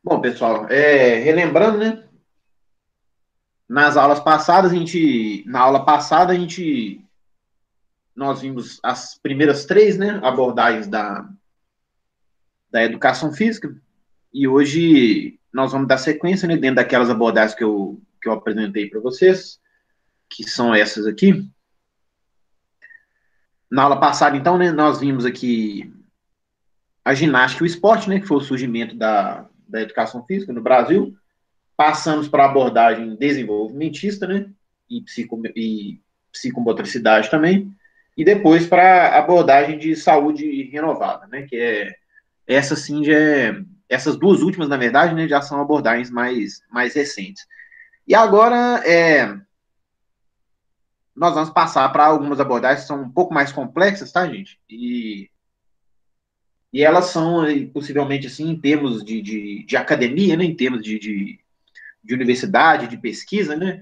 Bom, pessoal, relembrando, né? Nas aulas passadas, na aula passada, nós vimos as primeiras três, né? Abordagens da educação física. E hoje nós vamos dar sequência, né? Dentro daquelas abordagens que eu apresentei para vocês, que são essas aqui. Na aula passada, então, né? Nós vimos aqui a ginástica e o esporte, né? Que foi o surgimento da educação física no Brasil. Passamos para a abordagem desenvolvimentista, né? E psicomotricidade também. E depois para a abordagem de saúde renovada, né? Que é essa sim já é, essas duas últimas, na verdade, né, já são abordagens mais recentes. E agora nós vamos passar para algumas abordagens que são um pouco mais complexas, tá, gente? E elas são, possivelmente, assim, em termos de academia, né, em termos de universidade, de pesquisa, né,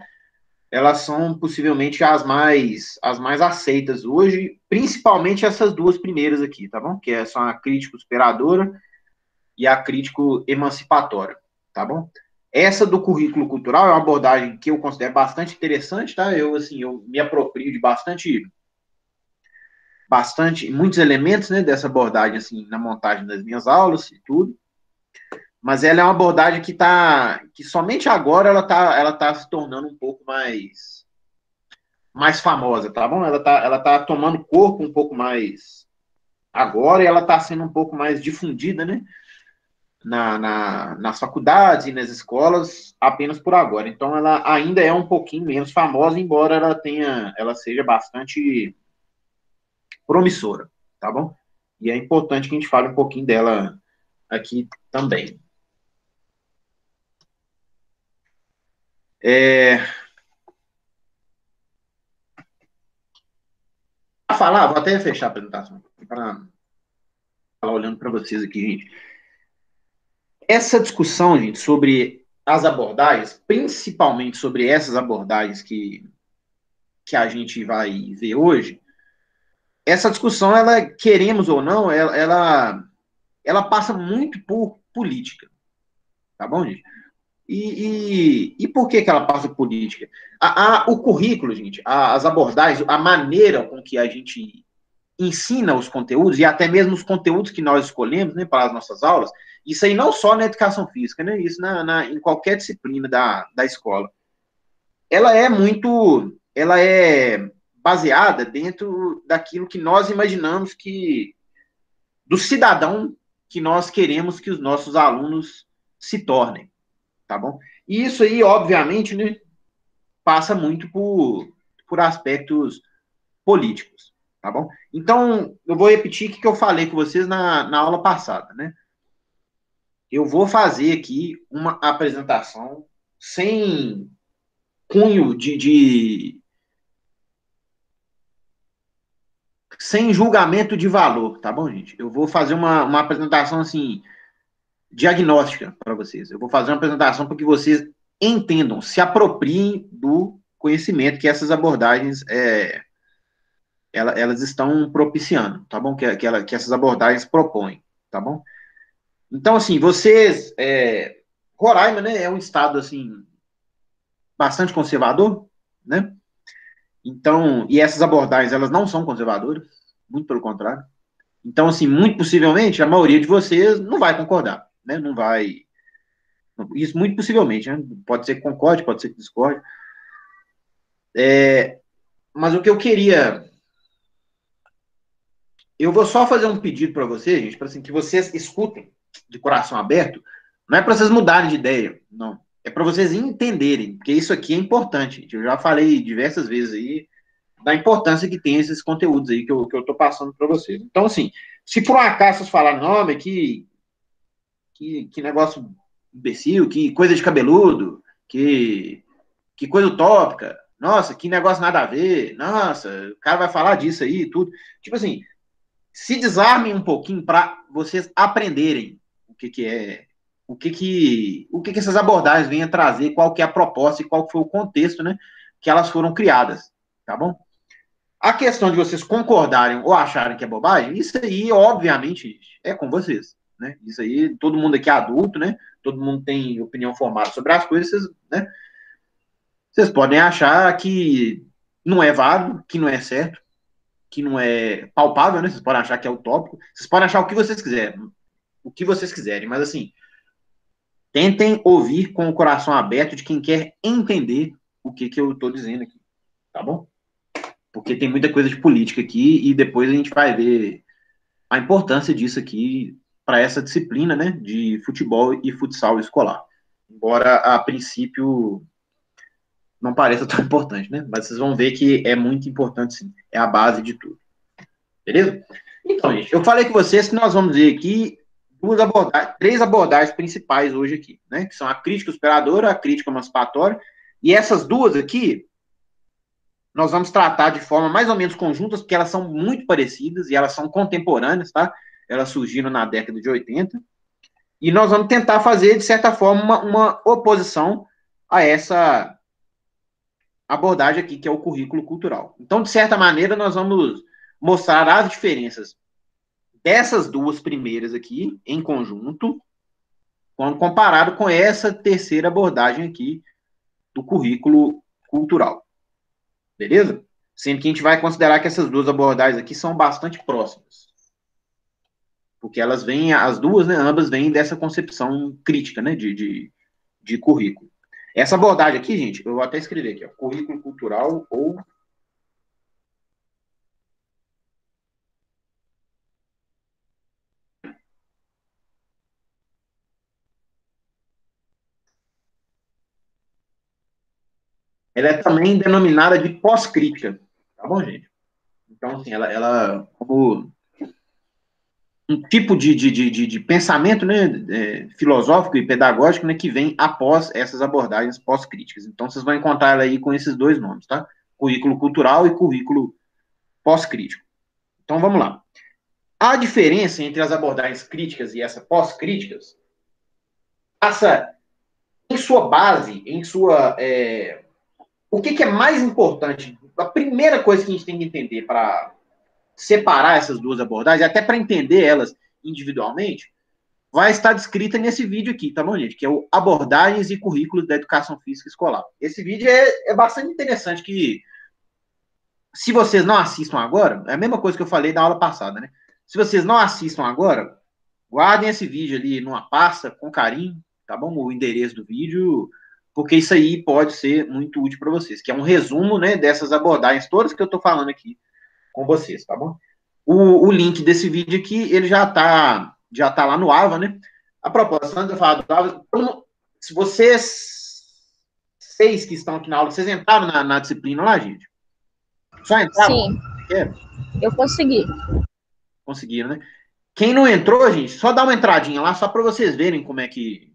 elas são possivelmente as mais aceitas hoje, principalmente essas duas primeiras aqui, tá bom? São a crítico superadora e a crítico emancipatória, tá bom? Essa do currículo cultural é uma abordagem que eu considero bastante interessante, tá? Eu me aproprio de muitos elementos, né, dessa abordagem, assim, na montagem das minhas aulas e tudo, mas ela é uma abordagem que somente agora ela tá se tornando um pouco mais famosa, tá bom? Ela tá tomando corpo um pouco mais agora e ela está sendo um pouco mais difundida, né? Nas faculdades e nas escolas apenas por agora. Então, ela ainda é um pouquinho menos famosa, embora ela seja bastante promissora, tá bom? E é importante que a gente fale um pouquinho dela aqui também. É, vou até fechar a apresentação para falar olhando para vocês aqui, gente. Essa discussão, gente, sobre as abordagens, principalmente sobre essas abordagens que a gente vai ver hoje, essa discussão, ela, queremos ou não, ela passa muito por política, tá bom, gente? E por que ela passa por política? O currículo, gente, as abordagens, a maneira com que a gente ensina os conteúdos e até mesmo os conteúdos que nós escolhemos, né, para as nossas aulas, isso aí não só na educação física, né, isso em qualquer disciplina da escola. Ela é baseada dentro daquilo que nós imaginamos do cidadão que nós queremos que os nossos alunos se tornem, tá bom? E isso aí, obviamente, né, passa muito por aspectos políticos, tá bom? Então, eu vou repetir o que eu falei com vocês na aula passada, né? Eu vou fazer aqui uma apresentação sem cunho sem julgamento de valor, tá bom, gente? Eu vou fazer uma apresentação, assim, diagnóstica para vocês. Eu vou fazer uma apresentação para que vocês entendam, se apropriem do conhecimento que essas abordagens elas estão propiciando, tá bom? Que essas abordagens propõem, tá bom? Então, assim, Roraima, né, é um estado, assim, bastante conservador, né? Então, e essas abordagens, elas não são conservadoras, muito pelo contrário. Então, assim, muito possivelmente, a maioria de vocês não vai concordar, né? Não vai. Isso muito possivelmente, né? Pode ser que concorde, pode ser que discorde. Mas o que eu queria. Eu vou só fazer um pedido para vocês, gente, para assim, que vocês escutem de coração aberto. Não é para vocês mudarem de ideia, não. É para vocês entenderem, porque isso aqui é importante. Gente. Eu já falei diversas vezes aí da importância que tem esses conteúdos aí que eu estou passando para vocês. Então, assim, se por um acaso vocês falarem, não, mas que negócio imbecil, que coisa de cabeludo, que coisa utópica, nossa, que negócio nada a ver, nossa, o cara vai falar disso aí e tudo. Tipo assim, se desarmem um pouquinho para vocês aprenderem que é, o que essas abordagens vêm a trazer, qual que é a proposta e qual foi o contexto, né, que elas foram criadas, tá bom? A questão de vocês concordarem ou acharem que é bobagem, isso aí, obviamente, é com vocês. né? Isso aí, todo mundo aqui é adulto, né? Todo mundo tem opinião formada sobre as coisas, né? Vocês podem achar que não é válido, que não é certo, que não é palpável, né? Vocês podem achar que é utópico, vocês podem achar o que vocês quiserem, mas assim, tentem ouvir com o coração aberto de quem quer entender o que eu estou dizendo aqui, tá bom? Porque tem muita coisa de política aqui e depois a gente vai ver a importância disso aqui para essa disciplina, né, de futebol e futsal escolar. Embora a princípio não pareça tão importante, né? Mas vocês vão ver que é muito importante, sim. É a base de tudo. Beleza? Então, gente, eu falei com vocês que nós vamos ver aqui três abordagens principais hoje aqui, né? Que são a crítica superadora, a crítica emancipatória, e essas duas aqui nós vamos tratar de forma mais ou menos conjuntas, porque elas são muito parecidas e elas são contemporâneas, tá? Elas surgiram na década de 80, e nós vamos tentar fazer, de certa forma, uma oposição a essa abordagem aqui, que é o currículo cultural. Então, de certa maneira, nós vamos mostrar as diferenças dessas duas primeiras aqui, em conjunto, quando comparado com essa terceira abordagem aqui do currículo cultural. Beleza? Sendo que a gente vai considerar que essas duas abordagens aqui são bastante próximas. Porque elas vêm, as duas, né, ambas vêm dessa concepção crítica, né, de currículo. Essa abordagem aqui, gente, eu vou até escrever aqui, ó, currículo cultural ou ela é também denominada de pós-crítica, tá bom, gente? Então, assim, ela como um tipo de pensamento, né, filosófico e pedagógico, né, que vem após essas abordagens pós-críticas. Então, vocês vão encontrar ela aí com esses dois nomes, tá? Currículo cultural e currículo pós-crítico. Então, vamos lá. A diferença entre as abordagens críticas e essa pós-críticas passa em sua base, em sua... o que é mais importante? A primeira coisa que a gente tem que entender para separar essas duas abordagens, até para entender elas individualmente, vai estar descrita nesse vídeo aqui, tá bom, gente? Que é o Abordagens e Currículos da Educação Física Escolar. Esse vídeo é bastante interessante, que se vocês não assistam agora, é a mesma coisa que eu falei da aula passada, né? Se vocês não assistam agora, guardem esse vídeo ali numa pasta com carinho, tá bom? O endereço do vídeo, porque isso aí pode ser muito útil para vocês, que é um resumo, né, dessas abordagens todas que eu estou falando aqui com vocês, tá bom? O link desse vídeo aqui, ele já tá lá no AVA, né? A propósito, antes de eu falar do AVA, se vocês, seis que estão aqui na aula, vocês entraram na disciplina lá, gente? Só entraram? Sim, eu consegui. Conseguiram, né? Quem não entrou, gente, só dá uma entradinha lá, só para vocês verem como é que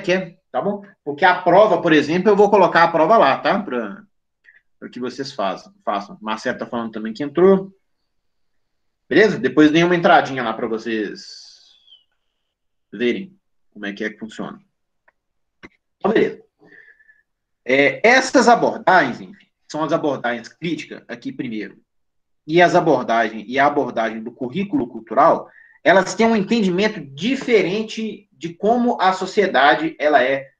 é, tá bom? Porque a prova, por exemplo, eu vou colocar a prova lá, tá? Para que vocês façam. Marcelo tá falando também que entrou. Beleza? Depois dei uma entradinha lá para vocês verem como é que funciona. Então, beleza. Essas abordagens, enfim, são as abordagens críticas aqui primeiro, e a abordagem do currículo cultural, elas têm um entendimento diferente de como a sociedade ela é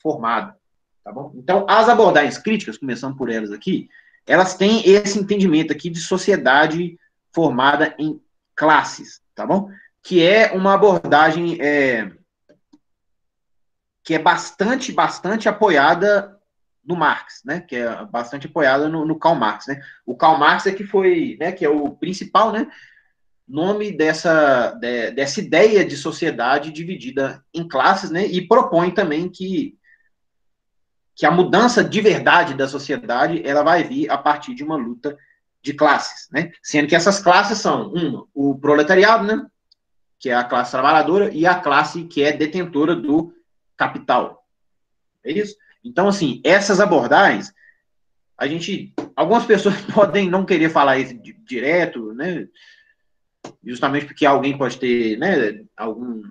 formada, tá bom? Então, as abordagens críticas, começando por elas aqui, elas têm esse entendimento aqui de sociedade formada em classes, tá bom? Que é uma abordagem que é bastante apoiada no Marx, né? Que é bastante apoiada no Karl Marx, né? O Karl Marx é que foi, né? Que é o principal, né? Nome dessa ideia de sociedade dividida em classes, né? E propõe também que a mudança de verdade da sociedade ela vai vir a partir de uma luta de classes, né? Sendo que essas classes são o proletariado, né? Que é a classe trabalhadora, e a classe que é detentora do capital. É isso? Então, assim, essas abordagens, algumas pessoas podem não querer falar isso direto, né? Justamente porque alguém pode ter, né, algum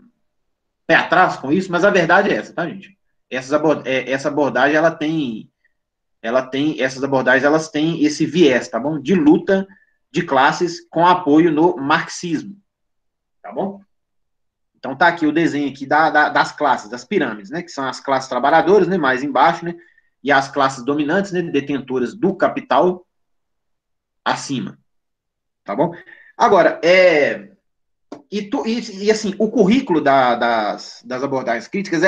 pé atrás com isso, mas a verdade é essa, tá, gente? Essa abordagem, essas abordagens, elas têm esse viés, tá bom? De luta de classes com apoio no marxismo, tá bom? Então tá aqui o desenho aqui das classes, das pirâmides, né? Que são as classes trabalhadoras, né? Mais embaixo, né? E as classes dominantes, né? Detentoras do capital acima, tá bom? Agora, assim, o currículo das abordagens críticas,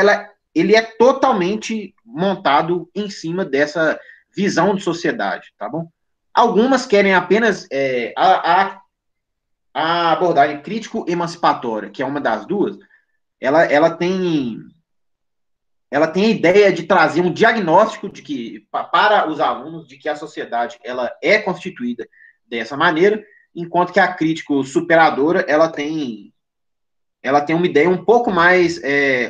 ele é totalmente montado em cima dessa visão de sociedade, tá bom? Algumas querem apenas a abordagem crítico-emancipatória, que é uma das duas, ela tem a ideia de trazer um diagnóstico de que, para os alunos, de que a sociedade ela é constituída dessa maneira, enquanto que a crítico-superadora ela tem uma ideia um pouco mais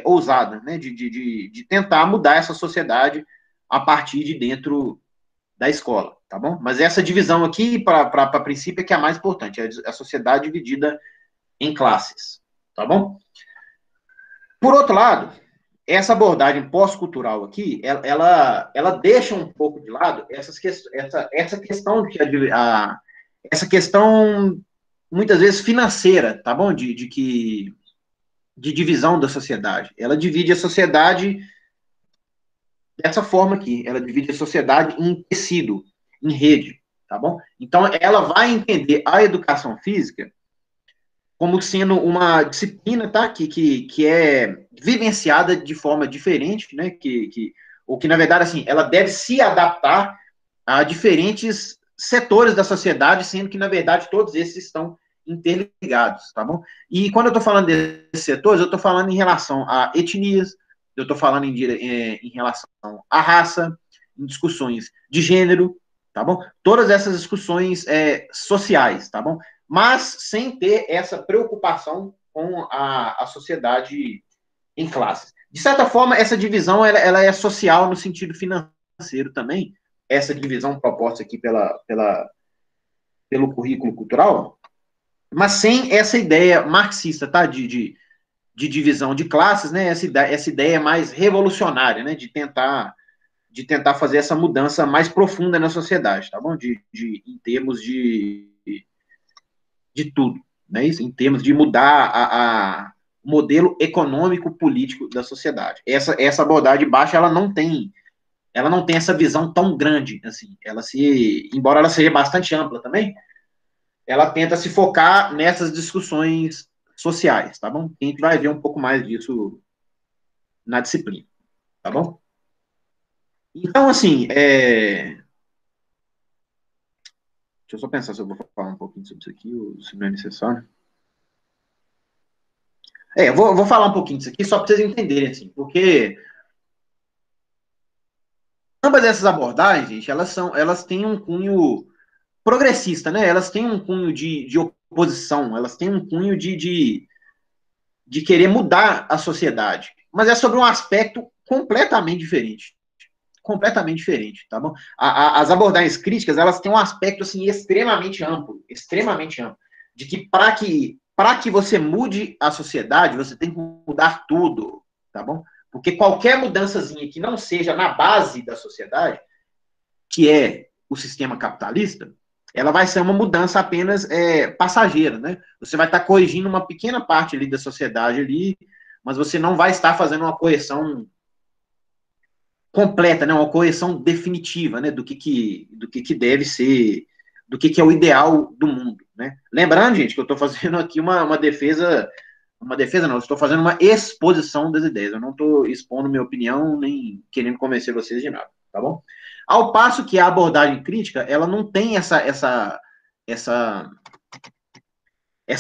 ousada, né, de tentar mudar essa sociedade a partir de dentro da escola, tá bom? Mas essa divisão aqui, para princípio, é que é a mais importante, é a sociedade dividida em classes, tá bom? Por outro lado, essa abordagem pós-cultural aqui, ela deixa um pouco de lado essa questão essa questão muitas vezes financeira, tá bom? De divisão da sociedade. Ela divide a sociedade dessa forma aqui. Ela divide a sociedade em tecido, em rede, tá bom? Então, ela vai entender a educação física como sendo uma disciplina, tá? Que é vivenciada de forma diferente, né? Ou que, na verdade, assim, ela deve se adaptar a diferentes setores da sociedade, sendo que, na verdade, todos esses estão interligados, tá bom? E quando eu estou falando desses setores, eu estou falando em relação a etnias, eu estou falando em relação à raça, em discussões de gênero, tá bom? Todas essas discussões sociais, tá bom? Mas sem ter essa preocupação com a sociedade em classes. De certa forma, essa divisão ela é social no sentido financeiro também, essa divisão proposta aqui pelo currículo cultural, mas sem essa ideia marxista, tá? De divisão de classes, né? Essa ideia mais revolucionária, né? De tentar fazer essa mudança mais profunda na sociedade, tá bom? Em termos de tudo, né? Isso, em termos de mudar o modelo econômico político da sociedade. Essa abordagem baixa, ela não tem essa visão tão grande, assim. Embora ela seja bastante ampla também, ela tenta se focar nessas discussões sociais, tá bom? A gente vai ver um pouco mais disso na disciplina, tá bom? Então, assim, deixa eu só pensar se eu vou falar um pouquinho sobre isso aqui, ou se não é necessário. Eu vou falar um pouquinho disso aqui, só para vocês entenderem, assim, porque ambas essas abordagens, gente, elas têm um cunho progressista, né? Elas têm um cunho de oposição, elas têm um cunho de querer mudar a sociedade. Mas é sobre um aspecto completamente diferente. Completamente diferente, tá bom? As abordagens críticas, elas têm um aspecto, assim, extremamente amplo, de que para que você mude a sociedade, você tem que mudar tudo, tá bom? Porque qualquer mudançazinha que não seja na base da sociedade, que é o sistema capitalista, ela vai ser uma mudança apenas passageira, né? Você vai estar corrigindo uma pequena parte ali da sociedade ali, mas você não vai estar fazendo uma correção completa, né? Uma correção definitiva, né? Do que deve ser, do que é o ideal do mundo, né? Lembrando, gente, que eu estou fazendo aqui uma defesa não, eu estou fazendo uma exposição das ideias, eu não estou expondo minha opinião, nem querendo convencer vocês de nada, tá bom? Ao passo que a abordagem crítica, ela não tem essa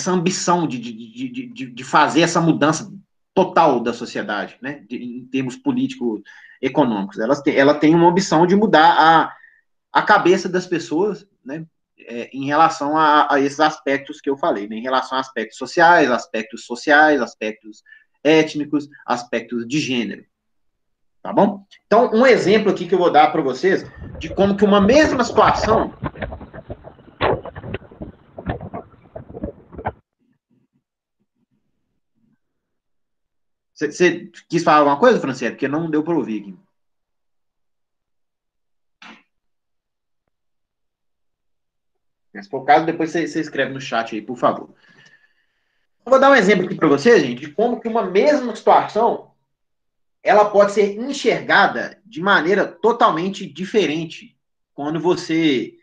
ambição de fazer essa mudança total da sociedade, né, em termos políticos, econômicos. Ela tem uma ambição de mudar a cabeça das pessoas, né, em relação a esses aspectos que eu falei, né, em relação a aspectos sociais, aspectos étnicos, aspectos de gênero. Tá bom? Então, um exemplo aqui que eu vou dar para vocês de como que uma mesma situação. Você quis falar alguma coisa, Franciele? Porque não deu para ouvir aqui. Se for o caso, depois você escreve no chat aí, por favor. vou dar um exemplo aqui para vocês, gente, de como que uma mesma situação ela pode ser enxergada de maneira totalmente diferente quando você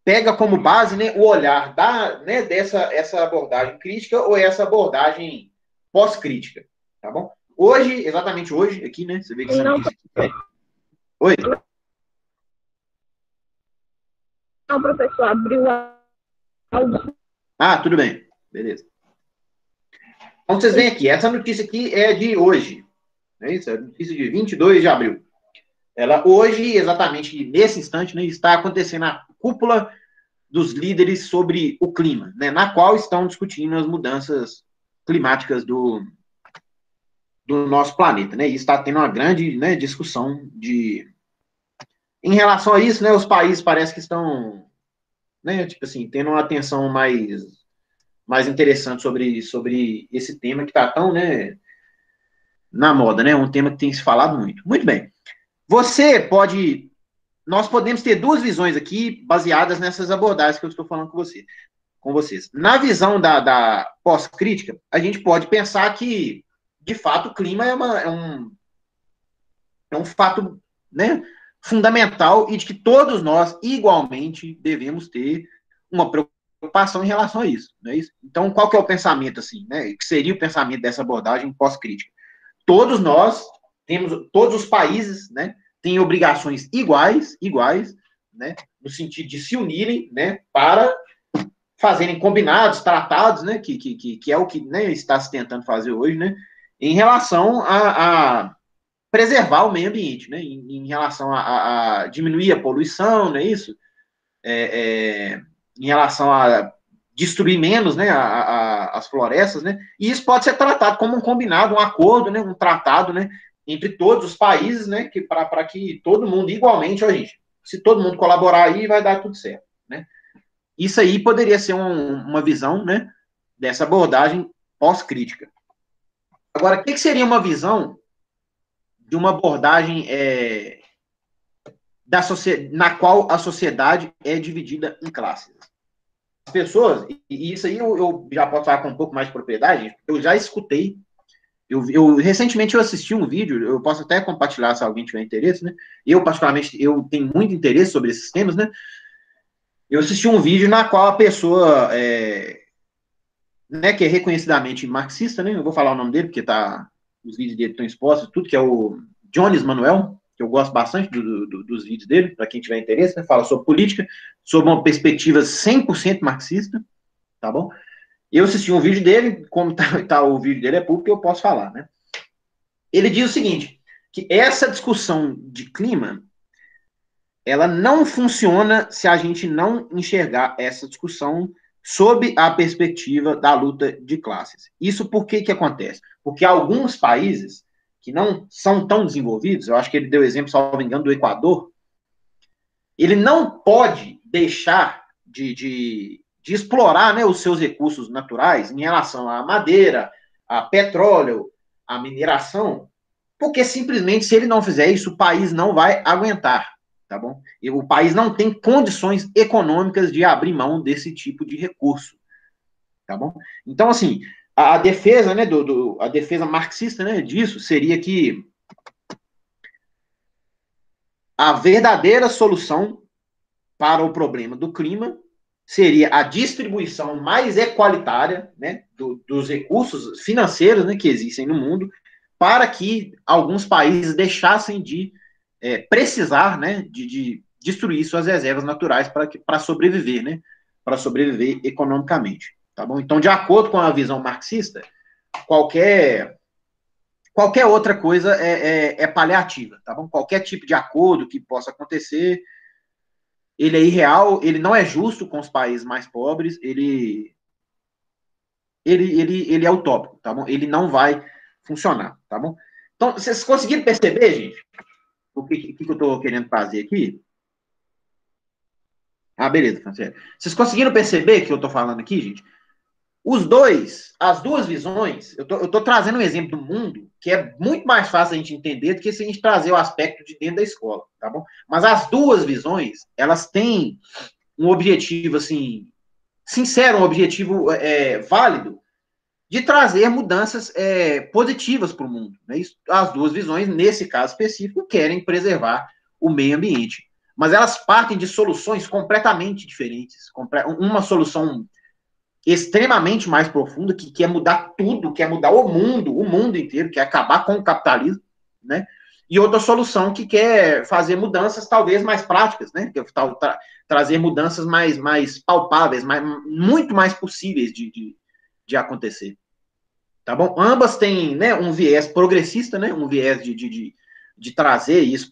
pega como base, né, o olhar dessa essa abordagem crítica ou essa abordagem pós-crítica, tá bom? Hoje, exatamente hoje, aqui, né, você vê que essa Não, notícia aqui Oi? não, professor, abriu a áudio. Ah, tudo bem. Beleza. Então, vocês veem aqui, essa notícia aqui é de hoje, é isso? É notícia de 22 de abril. Ela hoje, exatamente nesse instante, né, está acontecendo a cúpula dos líderes sobre o clima, né, na qual estão discutindo as mudanças climáticas do nosso planeta, né, e está tendo uma grande, né, discussão em relação a isso, né, os países parece que estão, né, tipo assim, tendo uma atenção mais interessante sobre esse tema que está tão, né, na moda, né, um tema que tem se falado muito. Muito bem. Nós podemos ter duas visões aqui baseadas nessas abordagens que eu estou falando com vocês. Na visão da pós-crítica, a gente pode pensar que, de fato, o clima é um fato, né, fundamental e de que todos nós, igualmente, devemos ter uma preocupação em relação a isso. Não é isso? Então, qual que é o pensamento, assim, né, que seria o pensamento dessa abordagem pós-crítica? Todos nós todos os países, né, têm obrigações iguais, né, no sentido de se unirem, né, para fazerem combinados, tratados, né, que é o que, né, está se tentando fazer hoje, né, em relação a preservar o meio ambiente, né, em relação a diminuir a poluição, não é isso? Em relação a destruir menos, né, as florestas, né, e isso pode ser tratado como um combinado, um acordo, né, um tratado, né, entre todos os países, né, para que todo mundo igualmente, ó, gente, se todo mundo colaborar aí, vai dar tudo certo, né. Isso aí poderia ser uma visão, né, dessa abordagem pós-crítica. Agora, o que seria uma visão de uma abordagem na qual a sociedade é dividida em classes? As pessoas, e isso aí eu já posso falar com um pouco mais de propriedade, eu já escutei, recentemente eu assisti um vídeo, eu posso até compartilhar se alguém tiver interesse, né? Eu, particularmente, eu tenho muito interesse sobre esses temas, né? Eu assisti um vídeo na qual a pessoa, né, que é reconhecidamente marxista, né? Eu vou falar o nome dele, porque os vídeos dele estão expostos, tudo, que é o Jones Manuel, que eu gosto bastante dos vídeos dele, para quem tiver interesse, né? Fala sobre política, sob uma perspectiva 100% marxista, tá bom? Eu assisti um vídeo dele, como o vídeo dele é público, eu posso falar, né? Ele diz o seguinte, que essa discussão de clima, ela não funciona se a gente não enxergar essa discussão sob a perspectiva da luta de classes. Isso por que acontece? Porque alguns países que não são tão desenvolvidos, eu acho que ele deu exemplo, salvo engano, do Equador, ele não pode deixar de explorar, né, os seus recursos naturais em relação à madeira, a petróleo, a mineração, porque simplesmente, se ele não fizer isso, o país não vai aguentar, tá bom? E o país não tem condições econômicas de abrir mão desse tipo de recurso, tá bom? Então, assim, a defesa, né, a defesa marxista, né, disso seria que a verdadeira solução para o problema do clima seria a distribuição mais equalitária, né, dos recursos financeiros, né, que existem no mundo, para que alguns países deixassem de precisar, né, de destruir suas reservas naturais para sobreviver, né, para sobreviver economicamente, tá bom? Então, de acordo com a visão marxista, qualquer outra coisa é paliativa, tá bom? Qualquer tipo de acordo que possa acontecer, ele é irreal, ele não é justo com os países mais pobres, ele é utópico, tá bom? Ele não vai funcionar, tá bom? Então, vocês conseguiram perceber, gente, o que eu estou querendo fazer aqui? Ah, beleza, Francesco. Vocês conseguiram perceber que eu estou falando aqui, gente? As duas visões, eu tô trazendo um exemplo do mundo que é muito mais fácil a gente entender do que se a gente trazer o aspecto de dentro da escola, tá bom? Mas as duas visões, elas têm um objetivo, assim, sincero, um objetivo válido de trazer mudanças positivas para o mundo. Né? Isso, as duas visões, nesse caso específico, querem preservar o meio ambiente. Mas elas partem de soluções completamente diferentes. Uma solução extremamente mais profunda, que quer mudar tudo, quer mudar o mundo inteiro, quer acabar com o capitalismo, né? E outra solução que quer fazer mudanças talvez mais práticas, né? Trazer mudanças mais palpáveis, muito mais possíveis de acontecer. Tá bom? Ambas têm, né, um viés progressista, né? Um viés de trazer isso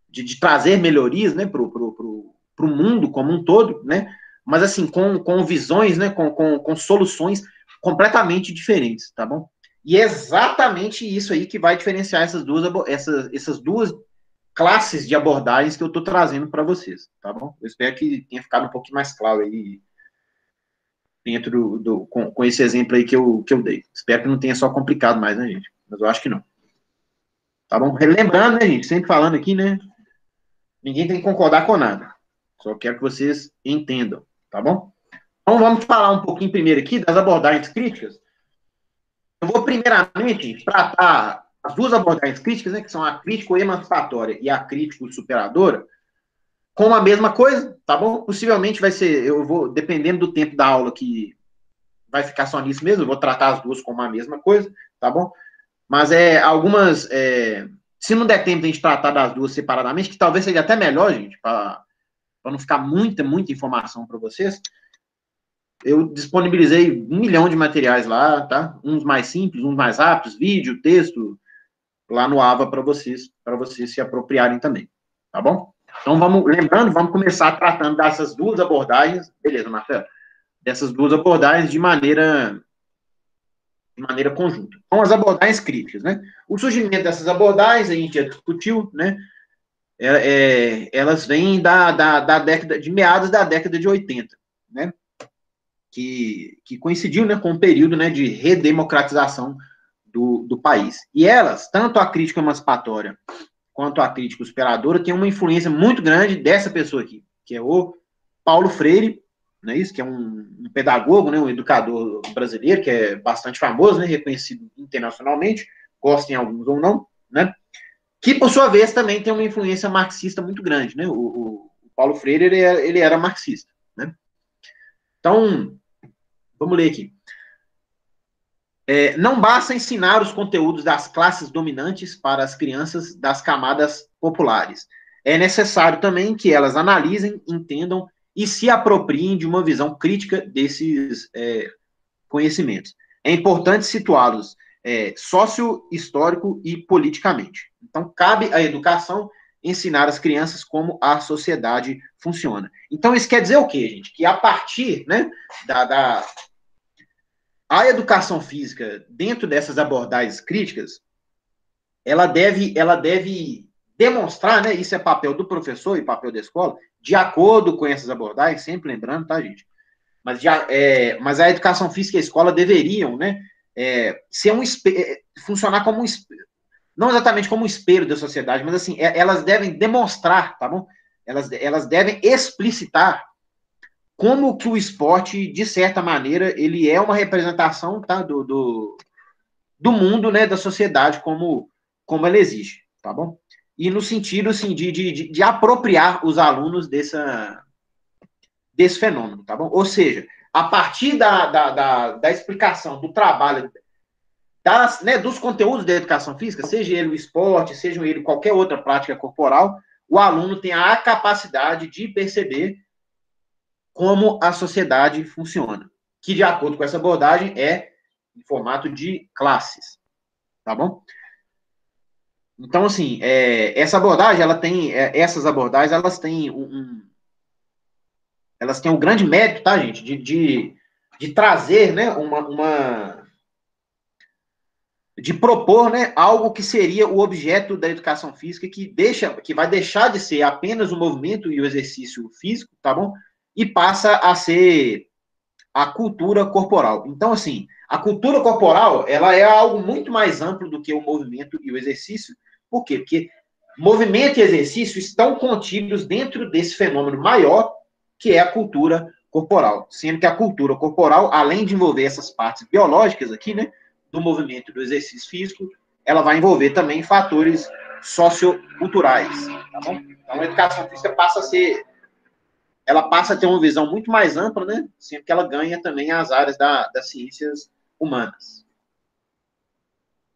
de trazer melhorias, né, para o mundo como um todo, né? Mas assim, com visões, né, com soluções completamente diferentes, tá bom? E é exatamente isso aí que vai diferenciar essas duas classes de abordagens que eu estou trazendo para vocês, tá bom? Eu espero que tenha ficado um pouquinho mais claro aí dentro com esse exemplo aí que eu dei. Espero que não tenha só complicado mais, né, gente? Mas eu acho que não. Tá bom? Lembrando, né, gente, sempre falando aqui, né, ninguém tem que concordar com nada. Só quero que vocês entendam, tá bom? Então vamos falar um pouquinho primeiro aqui das abordagens críticas. Eu vou primeiramente tratar as duas abordagens críticas, né, que são a crítico-emancipatória e a crítico-superadora, com a mesma coisa, tá bom? Possivelmente vai ser, eu vou, dependendo do tempo da aula, que vai ficar só nisso mesmo, eu vou tratar as duas como a mesma coisa, tá bom? Mas se não der tempo de a gente tratar das duas separadamente, que talvez seja até melhor, gente, para não ficar muita informação para vocês, eu disponibilizei 1 milhão de materiais lá, tá? Uns mais simples, uns mais rápidos, vídeo, texto, lá no AVA para vocês se apropriarem também, tá bom? Então, vamos começar tratando dessas duas abordagens, beleza, Marcelo? Dessas duas abordagens de maneira conjunta. Então, as abordagens críticas, né? O surgimento dessas abordagens, a gente já discutiu, né? Elas vêm da década, de meados da década de 80, né? Que coincidiu, né, com o período, né, de redemocratização do país. E elas, tanto a crítica emancipatória quanto a crítica superadora, têm uma influência muito grande dessa pessoa aqui, que é o Paulo Freire, não é isso? Que é um pedagogo, né, um educador brasileiro, que é bastante famoso, né, reconhecido internacionalmente, gostem alguns ou não, né? Que, por sua vez, também tem uma influência marxista muito grande, né? O Paulo Freire, ele era marxista, né? Então, vamos ler aqui. Não basta ensinar os conteúdos das classes dominantes para as crianças das camadas populares. É necessário também que elas analisem, entendam e se apropriem de uma visão crítica desses conhecimentos. É importante situá-los sócio-histórico e politicamente. Então, cabe à educação ensinar as crianças como a sociedade funciona. Então, isso quer dizer o quê, gente? Que a partir, né, a educação física, dentro dessas abordagens críticas, ela deve demonstrar, né, isso é papel do professor e papel da escola, de acordo com essas abordagens, sempre lembrando, tá, gente? Mas a educação física e a escola deveriam, né, funcionar como um espelho, não exatamente como um espelho da sociedade, mas assim, elas devem demonstrar, tá bom? Elas devem explicitar como que o esporte, de certa maneira, ele é uma representação, tá, do mundo, né, da sociedade como ela existe, tá bom? E no sentido, assim, de apropriar os alunos desse fenômeno, tá bom? Ou seja, a partir da explicação do trabalho, dos conteúdos da educação física, seja ele o esporte, seja ele qualquer outra prática corporal, o aluno tem a capacidade de perceber como a sociedade funciona, que, de acordo com essa abordagem, é em formato de classes, tá bom? Então, assim, essa abordagem, essas abordagens, elas têm um grande mérito, tá, gente, de trazer, né, de propor, né, algo que seria o objeto da educação física, que vai deixar de ser apenas o movimento e o exercício físico, tá bom? E passa a ser a cultura corporal. Então, assim, a cultura corporal, ela é algo muito mais amplo do que o movimento e o exercício. Por quê? Porque movimento e exercício estão contidos dentro desse fenômeno maior, que é a cultura corporal, sendo que a cultura corporal, além de envolver essas partes biológicas aqui, né, do movimento do exercício físico, ela vai envolver também fatores socioculturais, tá bom? Então, a educação física ela passa a ter uma visão muito mais ampla, né, sempre que ela ganha também as áreas das ciências humanas.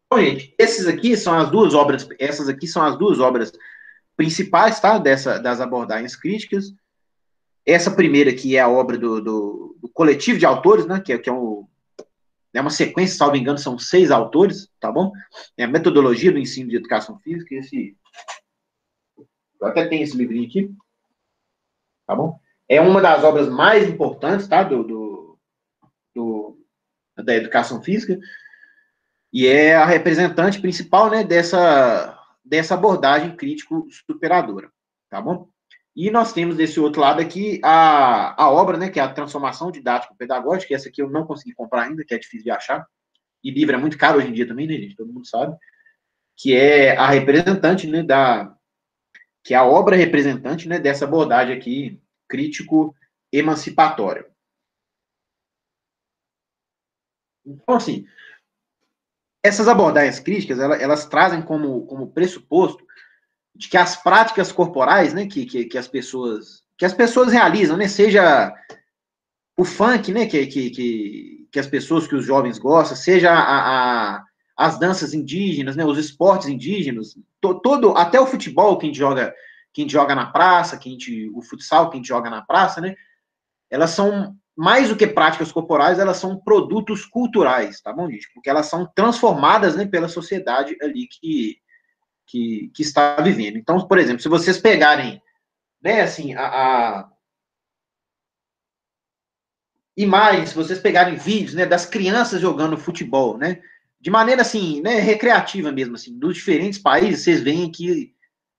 Então, gente, essas aqui são as duas obras principais, tá, das abordagens críticas. Essa primeira aqui é a obra do coletivo de autores, né, que é uma sequência, salvo engano, são 6 autores, tá bom? É a metodologia do ensino de educação física, eu até tenho esse livrinho aqui, tá bom? É uma das obras mais importantes, tá, da educação física, e é a representante principal, né, dessa abordagem crítico-superadora, tá bom? E nós temos desse outro lado aqui a obra, né, que é a Transformação Didático-Pedagógica, que essa aqui eu não consegui comprar ainda, que é difícil de achar, e livro é muito caro hoje em dia também, né, gente? Todo mundo sabe, que é a representante, né, que é a obra representante, né, dessa abordagem aqui, crítico-emancipatória. Então, assim, essas abordagens críticas, elas trazem como pressuposto de que as práticas corporais, né, que as pessoas realizam, né, seja o funk, né, que as pessoas, que os jovens gostam, seja as danças indígenas, né, os esportes indígenas, todo, até o futebol que a gente joga na praça, o futsal que a gente joga na praça, né, elas são mais do que práticas corporais, elas são produtos culturais, tá bom, gente? Porque elas são transformadas, né, pela sociedade ali que está vivendo. Então, por exemplo, se vocês pegarem, né, assim, imagens, se vocês pegarem vídeos, né, das crianças jogando futebol, né, de maneira, assim, né, recreativa mesmo, assim, dos diferentes países, vocês veem que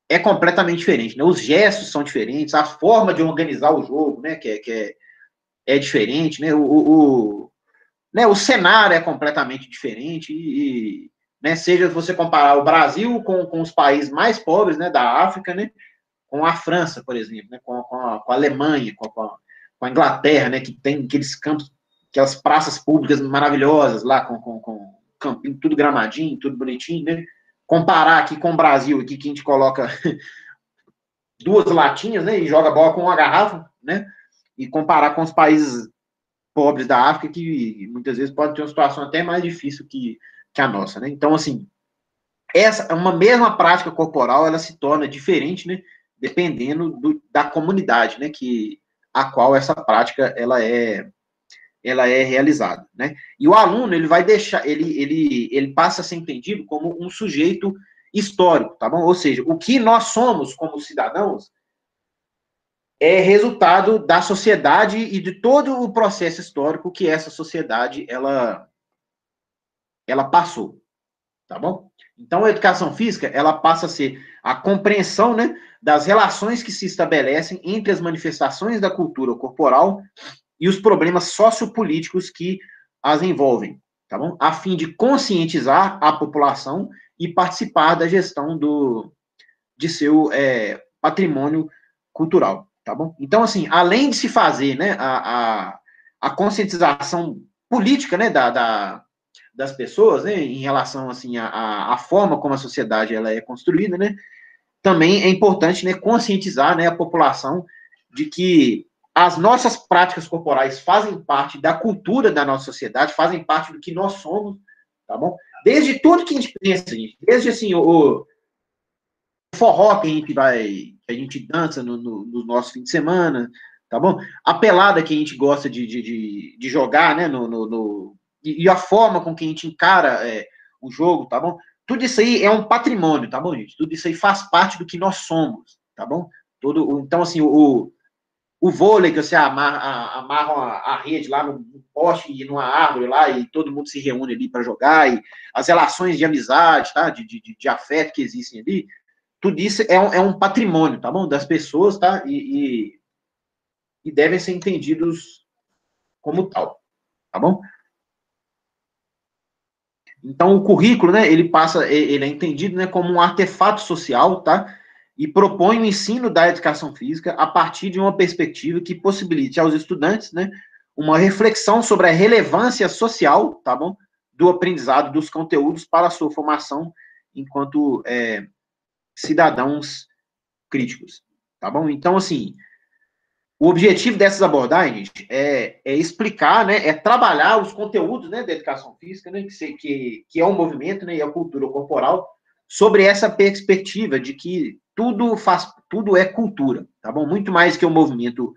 é completamente diferente, né, os gestos são diferentes, a forma de organizar o jogo, né, é diferente, né, né, o cenário é completamente diferente né, seja você comparar o Brasil com os países mais pobres, né, da África, né, com a França, por exemplo, né, com a Alemanha, com a Inglaterra, né, que tem aqueles campos, aquelas praças públicas maravilhosas lá, com campinho, tudo gramadinho, tudo bonitinho, né? Comparar aqui com o Brasil, aqui que a gente coloca 2 latinhas, né, e joga bola com uma garrafa, né? E comparar com os países pobres da África, que muitas vezes pode ter uma situação até mais difícil que a nossa, né? Então, assim, uma mesma prática corporal, ela se torna diferente, né? Dependendo da comunidade, né? A qual essa prática ela é realizada, né? E o aluno ele vai deixar, ele passa a ser entendido como um sujeito histórico, tá bom? Ou seja, o que nós somos como cidadãos é resultado da sociedade e de todo o processo histórico que essa sociedade ela passou, tá bom? Então, a educação física, ela passa a ser a compreensão, né, das relações que se estabelecem entre as manifestações da cultura corporal e os problemas sociopolíticos que as envolvem, tá bom? A fim de conscientizar a população e participar da gestão de seu patrimônio cultural, tá bom? Então, assim, além de se fazer, né, a conscientização política, né, das pessoas, né, em relação, assim, à forma como a sociedade ela é construída, né, também é importante, né, conscientizar, né, a população de que as nossas práticas corporais fazem parte da cultura da nossa sociedade, fazem parte do que nós somos, tá bom? Desde tudo que a gente pensa, gente, desde, assim, o forró que a gente dança no nosso fim de semana, tá bom? A pelada que a gente gosta de jogar, né, e a forma com que a gente encara o jogo, tá bom? Tudo isso aí é um patrimônio, tá bom, gente? Tudo isso aí faz parte do que nós somos, tá bom? Então, assim, o vôlei que você amarra a rede lá no poste e numa árvore lá e todo mundo se reúne ali para jogar, e as relações de amizade, tá? De afeto que existem ali, tudo isso é um patrimônio, tá bom? Das pessoas, tá? E devem ser entendidos como tal, tá bom? Então, o currículo, né, ele é entendido, né, como um artefato social, tá? e propõe o ensino da educação física a partir de uma perspectiva que possibilite aos estudantes, né, uma reflexão sobre a relevância social, tá bom, do aprendizado dos conteúdos para a sua formação enquanto cidadãos críticos, tá bom? Então, assim, o objetivo dessas abordagens é explicar, né, é trabalhar os conteúdos, né, da educação física, né, que é um movimento, né, e a cultura corporal, sobre essa perspectiva de que tudo é cultura, tá bom? Muito mais que um movimento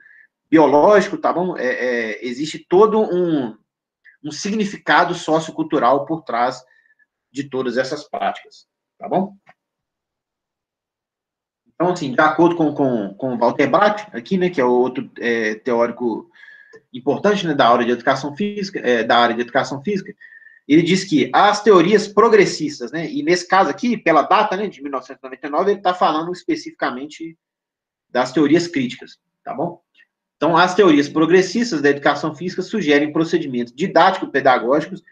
biológico, tá bom? Existe todo um significado sociocultural por trás de todas essas práticas, tá bom? Então, assim, de acordo com Walter Bracht, aqui, né, que é outro teórico importante, né, da área de educação física, ele diz que as teorias progressistas, né, e nesse caso aqui, pela data, né, de 1999, ele está falando especificamente das teorias críticas, tá bom? Então, as teorias progressistas da educação física sugerem procedimentos didático-pedagógicos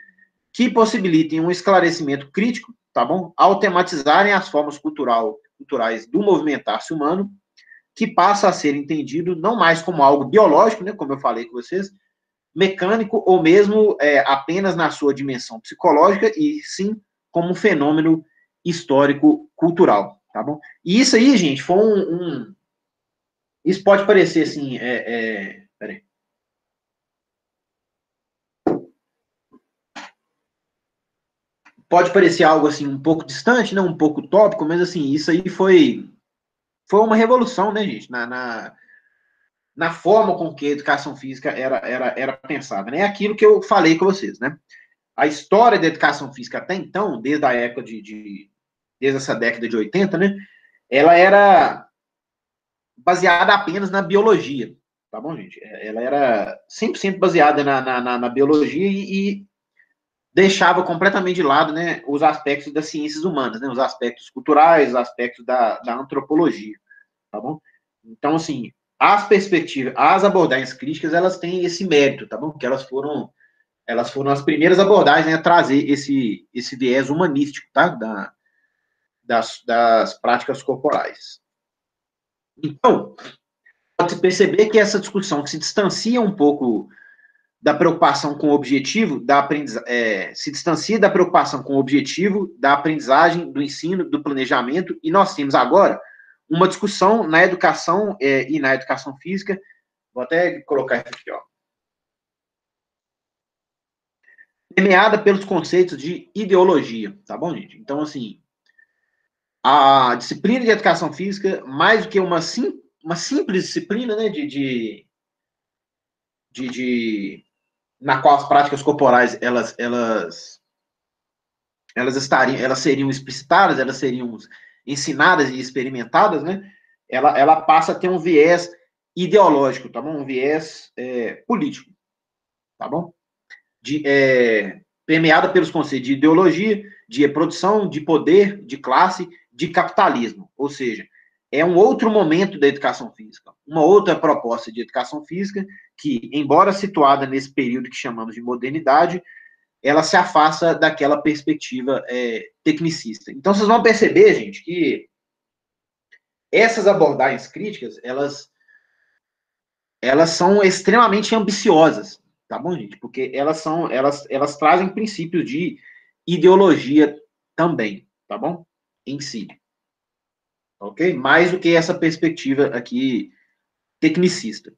que possibilitem um esclarecimento crítico, tá bom? Ao tematizarem as formas culturais do movimentar-se humano, que passa a ser entendido não mais como algo biológico, né, como eu falei com vocês, mecânico ou mesmo apenas na sua dimensão psicológica, e sim como um fenômeno histórico-cultural, tá bom? E isso aí, gente, foi isso pode parecer assim, peraí. Pode parecer algo assim um pouco distante, né, um pouco utópico, mas assim, isso aí foi uma revolução, né, gente, na forma com que a educação física era pensada, né? É aquilo que eu falei com vocês, né? A história da educação física até então, desde a época desde essa década de 80, né? Ela era baseada apenas na biologia, tá bom, gente? Ela era 100% baseada na biologia e deixava completamente de lado, né, os aspectos das ciências humanas, né, os aspectos culturais, os aspectos da antropologia, tá bom? Então, assim, as abordagens críticas, elas têm esse mérito, tá bom? Que elas foram as primeiras abordagens, né, a trazer esse viés humanístico, tá? Das práticas corporais. Então, pode-se perceber que essa discussão que se distancia um pouco da preocupação com o objetivo da aprendizagem, se distancia da preocupação com o objetivo da aprendizagem, do ensino, do planejamento, e nós temos agora uma discussão na educação e na educação física, vou até colocar isso aqui, ó, permeada pelos conceitos de ideologia, tá bom, gente? Então, assim, a disciplina de educação física, mais do que uma simples disciplina, né, na qual as práticas corporais elas seriam explicitadas, elas seriam ensinadas e experimentadas, né? Ela passa a ter um viés ideológico, tá bom? Um viés político, tá bom? Permeada pelos conceitos de ideologia, de reprodução, de poder, de classe, de capitalismo. Ou seja, é um outro momento da educação física, uma outra proposta de educação física que, embora situada nesse período que chamamos de modernidade, ela se afasta daquela perspectiva tecnicista. Então, vocês vão perceber, gente, que essas abordagens críticas, elas são extremamente ambiciosas, tá bom, gente? Porque elas trazem princípios de ideologia também, tá bom? Em si, ok? Mais do que essa perspectiva aqui tecnicista.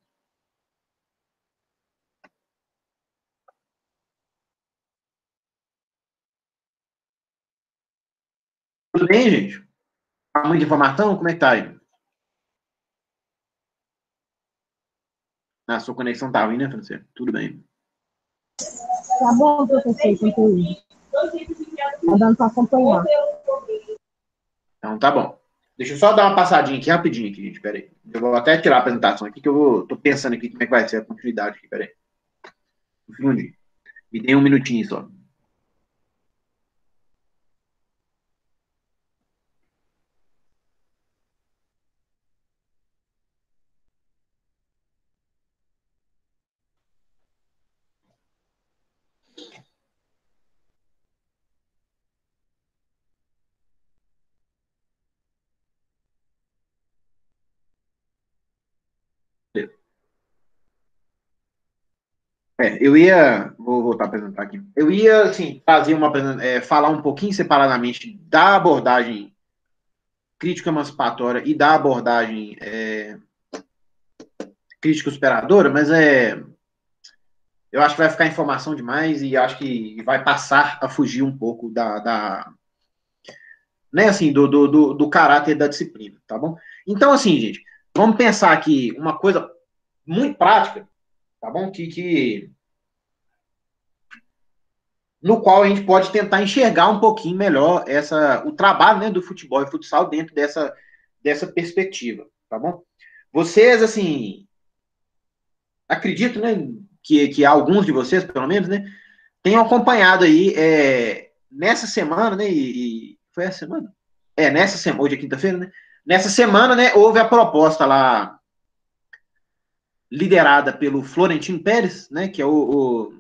Tudo bem, gente? Tá muita informação? Como é que tá aí? A sua conexão tá ruim, né, Francês? Tudo bem. Tá bom, professor, conteúdo. Tá dando para acompanhar. Então, tá bom. Deixa eu só dar uma passadinha aqui rapidinho, aqui, gente. Pera aí. Eu vou até tirar a apresentação aqui, que tô pensando aqui como é que vai ser a continuidade aqui. Pera aí. Um segundinho. Me dê um minutinho só. Vou voltar a apresentar aqui. Eu ia, assim, fazer falar um pouquinho separadamente da abordagem crítico-emancipatória e da abordagem crítico-superadora, mas eu acho que vai ficar informação demais e acho que vai passar a fugir um pouco né, assim, do caráter da disciplina, tá bom? Então, assim, gente, vamos pensar aqui uma coisa muito prática, tá bom? No qual a gente pode tentar enxergar um pouquinho melhor o trabalho, né, do futebol e futsal dentro dessa perspectiva, tá bom? Vocês, assim, acredito, né, que alguns de vocês, pelo menos, né, tenham acompanhado aí nessa semana, né, foi essa semana? Nessa semana, hoje é quinta-feira, né? Nessa semana, né, houve a proposta lá liderada pelo Florentino Pérez, né, que é o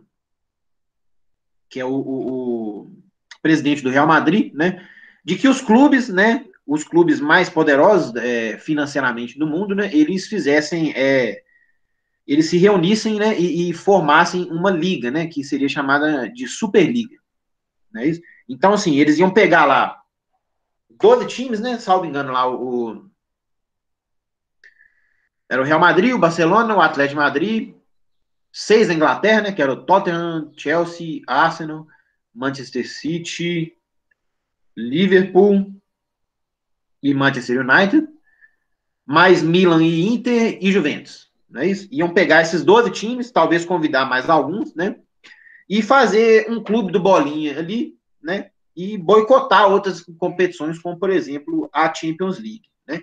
presidente do Real Madrid, né, de que os clubes, né, os clubes mais poderosos financeiramente do mundo, né, eles eles se reunissem, né, e formassem uma liga, né, que seria chamada de Superliga, né, isso? Então, assim, eles iam pegar lá 12 times, né, salvo engano lá, era o Real Madrid, o Barcelona, o Atlético de Madrid, 6 da Inglaterra, né, que era o Tottenham, Chelsea, Arsenal, Manchester City, Liverpool e Manchester United, mais Milan e Inter e Juventus, não é isso? Iam pegar esses 12 times, talvez convidar mais alguns, né, e fazer um clube do bolinha ali, né, e boicotar outras competições, como, por exemplo, a Champions League, né?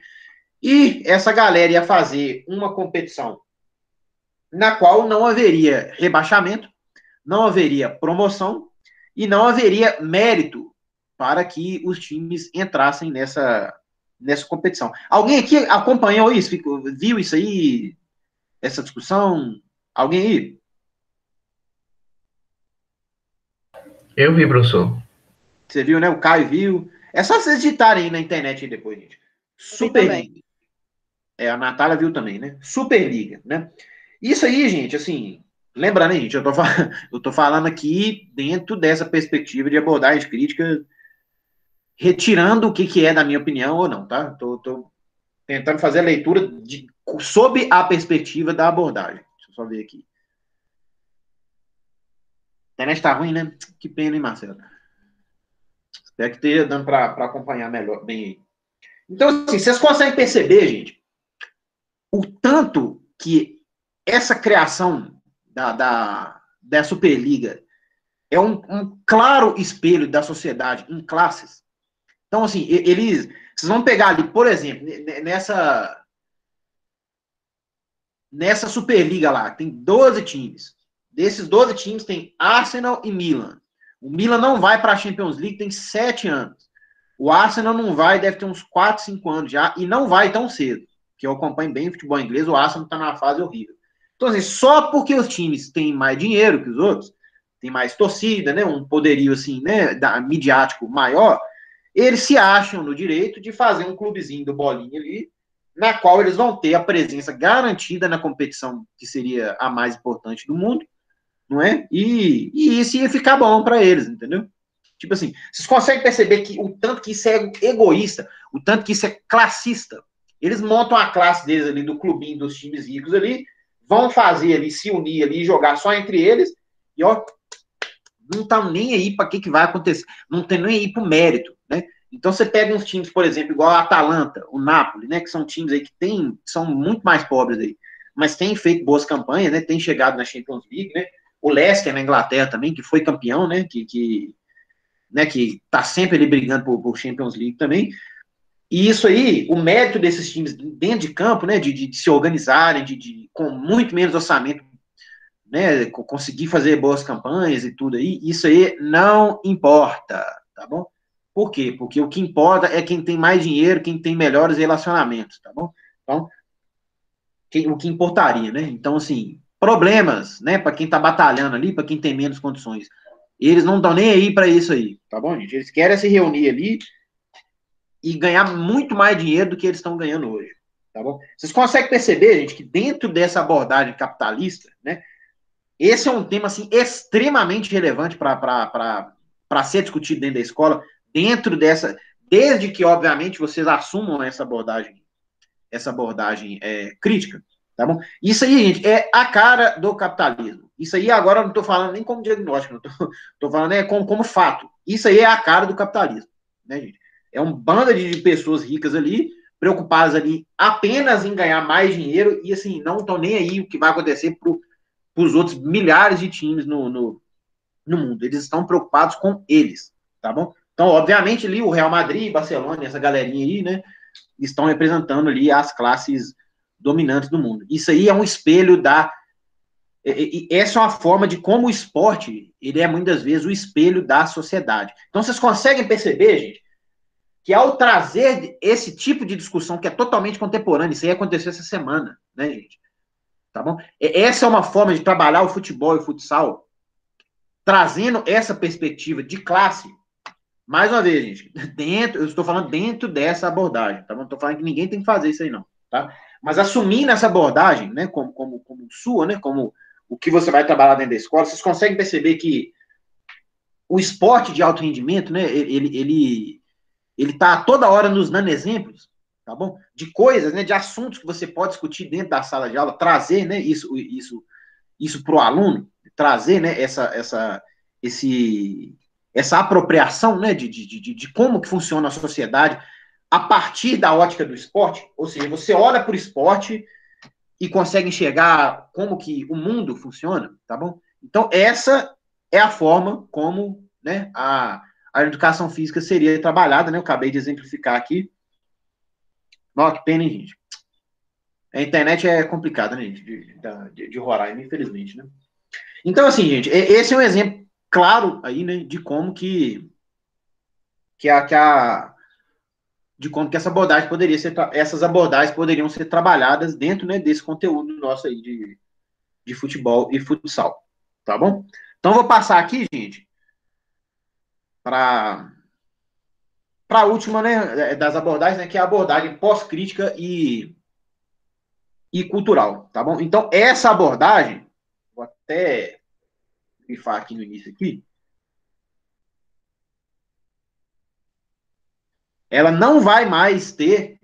E essa galera ia fazer uma competição na qual não haveria rebaixamento, não haveria promoção e não haveria mérito para que os times entrassem nessa competição. Alguém aqui acompanhou isso? Viu isso aí? Essa discussão? Alguém aí? Eu vi, professor. Você viu, né? O Caio viu. É só vocês digitarem aí na internet aí depois, gente. Superliga. A Natália viu também, né? Superliga, né? Isso aí, gente, assim, lembrando, né, gente, eu tô falando aqui dentro dessa perspectiva de abordagem crítica, retirando o que é da minha opinião ou não, tá? Tô tentando fazer a leitura sob a perspectiva da abordagem. Deixa eu só ver aqui. A internet tá ruim, né? Que pena, hein, Marcelo? Espero que esteja dando para acompanhar melhor, bem aí. Então, assim, vocês conseguem perceber, gente, o tanto que essa criação da Superliga é um claro espelho da sociedade em classes. Então, assim, vocês vão pegar ali, por exemplo, nessa Superliga lá, tem 12 times. Desses 12 times tem Arsenal e Milan. O Milan não vai para a Champions League tem 7 anos. O Arsenal não vai, deve ter uns 4, 5 anos já, e não vai tão cedo. Que eu acompanho bem o futebol inglês, o Arsenal está numa fase horrível. Então, assim, só porque os times têm mais dinheiro que os outros, tem mais torcida, né, um poderio assim, né, midiático maior, eles se acham no direito de fazer um clubezinho do bolinha ali, na qual eles vão ter a presença garantida na competição que seria a mais importante do mundo, não é? E isso ia ficar bom para eles, entendeu? Tipo assim, vocês conseguem perceber que o tanto que isso é egoísta, o tanto que isso é classista. Eles montam a classe deles ali, do clubinho dos times ricos ali, vão fazer ali, se unir ali, jogar só entre eles, e ó, não tá nem aí para que vai acontecer, não tem nem aí pro mérito, né? Então você pega uns times, por exemplo, igual a Atalanta, o Napoli, né, que são times aí que são muito mais pobres aí, mas têm feito boas campanhas, né, têm chegado na Champions League, né? O Leicester na Inglaterra também, que foi campeão, né, que tá sempre ali brigando por Champions League também. E isso aí, o mérito desses times dentro de campo, né, de se organizarem, com muito menos orçamento, né, conseguir fazer boas campanhas e tudo aí, isso aí não importa, tá bom? Por quê? Porque o que importa é quem tem mais dinheiro, quem tem melhores relacionamentos, tá bom? Então, o que importaria, né? Então, assim, problemas, né, para quem tá batalhando ali, para quem tem menos condições, eles não estão nem aí para isso aí, tá bom, gente? Eles querem se reunir ali e ganhar muito mais dinheiro do que eles estão ganhando hoje. tá bom? Vocês conseguem perceber, gente, que dentro dessa abordagem capitalista, né, esse é um tema, assim, extremamente relevante para ser discutido dentro da escola, dentro dessa, desde que, obviamente, vocês assumam essa abordagem crítica, tá bom? Isso aí, gente, é a cara do capitalismo. Isso aí agora eu não estou falando nem como diagnóstico, estou falando como fato. Isso aí é a cara do capitalismo, né, gente? É um bando de pessoas ricas ali, preocupadas ali apenas em ganhar mais dinheiro e, assim, não estão nem aí o que vai acontecer para os outros milhares de times no mundo. Eles estão preocupados com eles, tá bom? Então, obviamente, ali o Real Madrid, Barcelona, essa galerinha aí, né, estão representando ali as classes dominantes do mundo. Isso aí é um espelho essa é uma forma de como o esporte, ele é muitas vezes o espelho da sociedade. Então, vocês conseguem perceber, gente, que ao trazer esse tipo de discussão que é totalmente contemporânea, isso aí aconteceu essa semana, né, gente? Tá bom? Essa é uma forma de trabalhar o futebol e o futsal, trazendo essa perspectiva de classe. Mais uma vez, gente, eu estou falando dentro dessa abordagem, tá bom? Não estou falando que ninguém tem que fazer isso aí, não, tá? Mas assumindo essa abordagem, né, como sua, né, como o que você vai trabalhar dentro da escola, vocês conseguem perceber que o esporte de alto rendimento, né, ele tá toda hora nos dando exemplos, tá bom? De coisas, né, de assuntos que você pode discutir dentro da sala de aula, trazer, né, isso para o aluno, trazer, né, essa apropriação, né, de como que funciona a sociedade a partir da ótica do esporte, ou seja, você olha para o esporte e consegue enxergar como que o mundo funciona, tá bom? Então, essa é a forma como, né, a educação física seria trabalhada, né? Eu acabei de exemplificar aqui. Nossa, que pena, hein, gente? A internet é complicada, né, gente, de Roraima, infelizmente, né? Então, assim, gente, esse é um exemplo claro aí, né, de como de como que essa abordagem essas abordagens poderiam ser trabalhadas dentro, né, desse conteúdo nosso aí de futebol e futsal, tá bom? Então, vou passar aqui, gente, para a última, né, das abordagens, né, que é a abordagem pós-crítica e cultural, tá bom? Então, essa abordagem, vou até grifar aqui no início aqui, ela não vai mais ter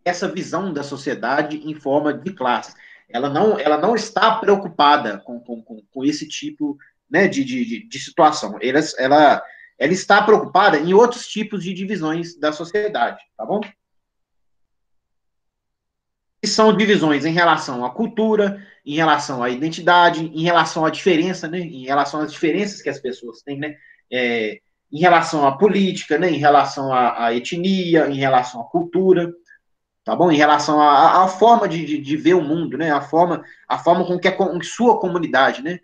essa visão da sociedade em forma de classes. Ela não está preocupada com esse tipo, né, de situação. Ela está preocupada em outros tipos de divisões da sociedade, tá bom? Que são divisões em relação à cultura, em relação à identidade, em relação à diferença, né? Em relação às diferenças que as pessoas têm, né? Em relação à política, né? Em relação à etnia, em relação à cultura, tá bom? Em relação à forma de ver o mundo, né? A forma com que a sua comunidade, né?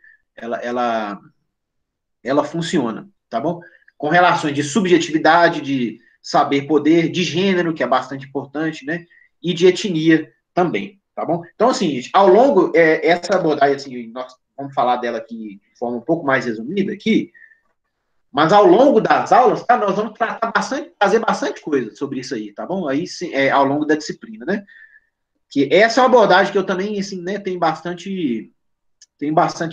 Ela funciona, tá bom? Com relações de subjetividade, de saber poder, de gênero, que é bastante importante, né? E de etnia também, tá bom? Então, assim, gente, ao longo, essa abordagem, assim, nós vamos falar dela aqui de forma um pouco mais resumida aqui, mas ao longo das aulas, tá, nós vamos fazer bastante coisa sobre isso aí, tá bom? Aí, ao longo da disciplina, né? Que essa é uma abordagem que eu também, assim, né, tenho bastante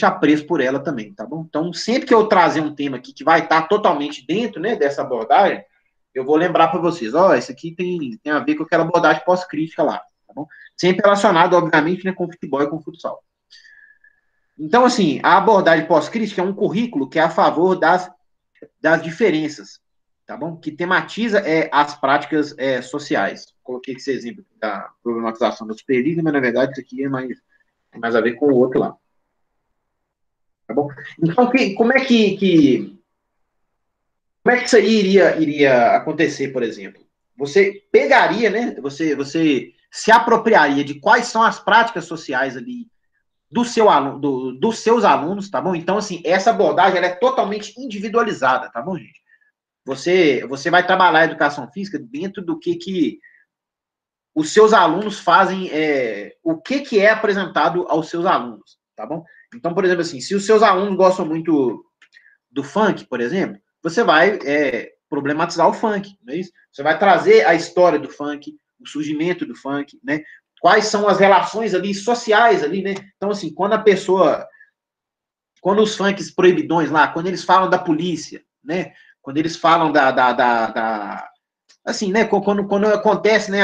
apreço por ela também, tá bom? Então, sempre que eu trazer um tema aqui que vai estar totalmente dentro, né, dessa abordagem, eu vou lembrar para vocês, isso aqui tem a ver com aquela abordagem pós-crítica lá, tá bom? Sempre relacionado, obviamente, né, com o futebol e com o futsal. Então, assim, a abordagem pós-crítica é um currículo que é a favor das diferenças, tá bom? Que tematiza as práticas sociais. Coloquei esse exemplo da problematização da superliga, mas, na verdade, isso aqui tem mais a ver com o outro lá. Tá bom? Então, como é que isso aí iria acontecer, por exemplo? Você pegaria, né? Você se apropriaria de quais são as práticas sociais ali dos seus alunos, tá bom? Então, assim, essa abordagem ela é totalmente individualizada, tá bom, gente? Você vai trabalhar a educação física dentro do que os seus alunos fazem, o que é apresentado aos seus alunos, tá bom? Então, por exemplo, assim, se os seus alunos gostam muito do funk, por exemplo, você vai problematizar o funk, não é isso? Você vai trazer a história do funk, o surgimento do funk, né? Quais são as relações ali sociais ali, né? Então, assim, quando os funks proibidões lá, quando eles falam da polícia, né? Quando eles falam assim, né? Quando acontece, né?